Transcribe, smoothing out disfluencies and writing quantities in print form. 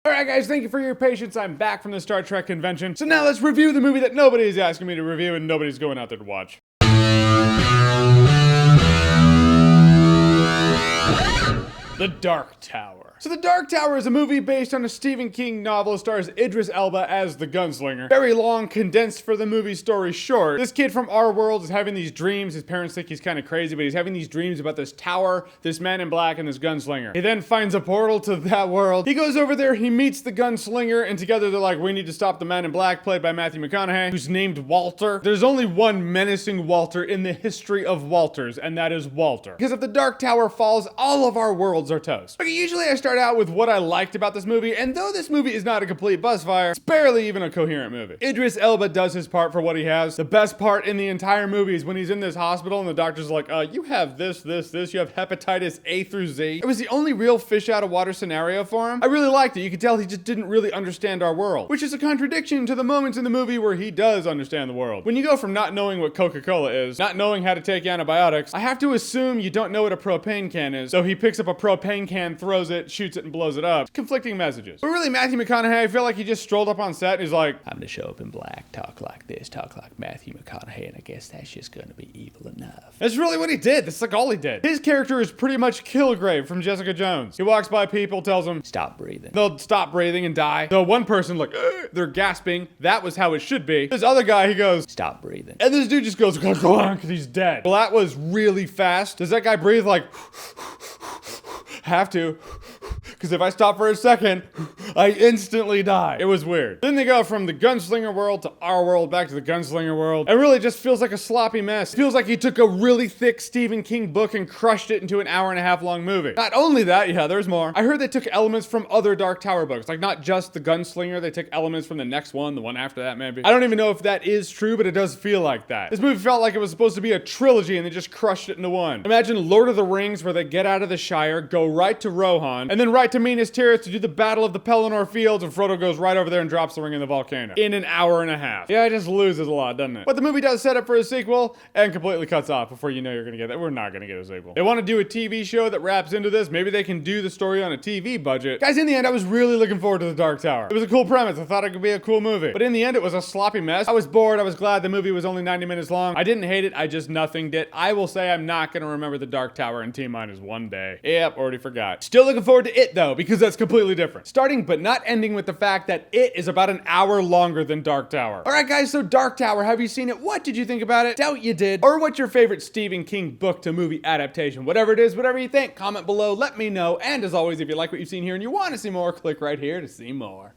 Alright guys, thank you for your patience. I'm back from the Star Trek convention. So now let's review the movie that nobody is asking me to review and nobody's going out there to watch. The Dark Tower. So The Dark Tower is a movie based on a Stephen King novel. It stars Idris Elba as the gunslinger. Very long, condensed for the movie story short. This kid from our world is having these dreams. His parents think he's kind of crazy, but he's having these dreams about this tower, this man in black, and this gunslinger. He then finds a portal to that world. He goes over there, he meets the gunslinger, and together they're like, we need to stop the man in black, played by Matthew McConaughey, who's named Walter. There's only one menacing Walter in the history of Walters, and that is Walter. Because if the Dark Tower falls, all of our worlds are toast. Okay, usually I start out with what I liked about this movie, and though this movie is not a complete buzzfire, it's barely even a coherent movie. Idris Elba does his part for what he has. The best part in the entire movie is when he's in this hospital and the doctor's like, you have this, you have hepatitis A through Z. It was the only real fish out of water scenario for him. I really liked it. You could tell he just didn't really understand our world, which is a contradiction to the moments in the movie where he does understand the world. When you go from not knowing what Coca-Cola is, not knowing how to take antibiotics, I have to assume you don't know what a propane can is. So he picks up a propane can, throws it, shoots it, and blows it up. It's conflicting messages. But really, Matthew McConaughey, I feel like he just strolled up on set and he's like, I'm gonna show up in black, talk like this, talk like Matthew McConaughey, and I guess that's just gonna be evil enough. That's really what he did. That's like all he did. His character is pretty much Kilgrave from Jessica Jones. He walks by people, tells them, stop breathing. They'll stop breathing and die. So one person like, they're gasping. That was how it should be. This other guy, he goes, stop breathing. And this dude just goes, because he's dead. Well, that was really fast. Does that guy breathe like, have to? Because if I stop for a second, I instantly die. It was weird. Then they go from the gunslinger world to our world, back to the gunslinger world. It really just feels like a sloppy mess. It feels like he took a really thick Stephen King book and crushed it into an hour-and-a-half long movie. Not only that, yeah, there's more. I heard they took elements from other Dark Tower books. Like not just the gunslinger, they took elements from the next one, the one after that maybe. I don't even know if that is true, but it does feel like that. This movie felt like it was supposed to be a trilogy and they just crushed it into one. Imagine Lord of the Rings where they get out of the Shire, go right to Rohan, and then right to Minas Tirith to do the Battle of the Pelennor Fields, and Frodo goes right over there and drops the ring in the volcano in an hour and a half. Yeah, it just loses a lot, doesn't it? But the movie does set up for a sequel and completely cuts off before you know you're gonna get that. We're not gonna get a sequel. They want to do a TV show that wraps into this. Maybe they can do the story on a TV budget. Guys, in the end, I was really looking forward to The Dark Tower. It was a cool premise. I thought it could be a cool movie. But in the end, it was a sloppy mess. I was bored. I was glad the movie was only 90 minutes long. I didn't hate it. I just nothinged it. I will say I'm not gonna remember The Dark Tower in T-minus 1 day. Yep, already forgot. Still looking forward to It, though, because that's completely different. Starting but not ending with the fact that It is about an hour longer than Dark Tower. Alright guys, so Dark Tower, have you seen it? What did you think about it? Doubt you did. Or what's your favorite Stephen King book to movie adaptation? Whatever it is, whatever you think, comment below, let me know. And as always, if you like what you've seen here and you want to see more, click right here to see more.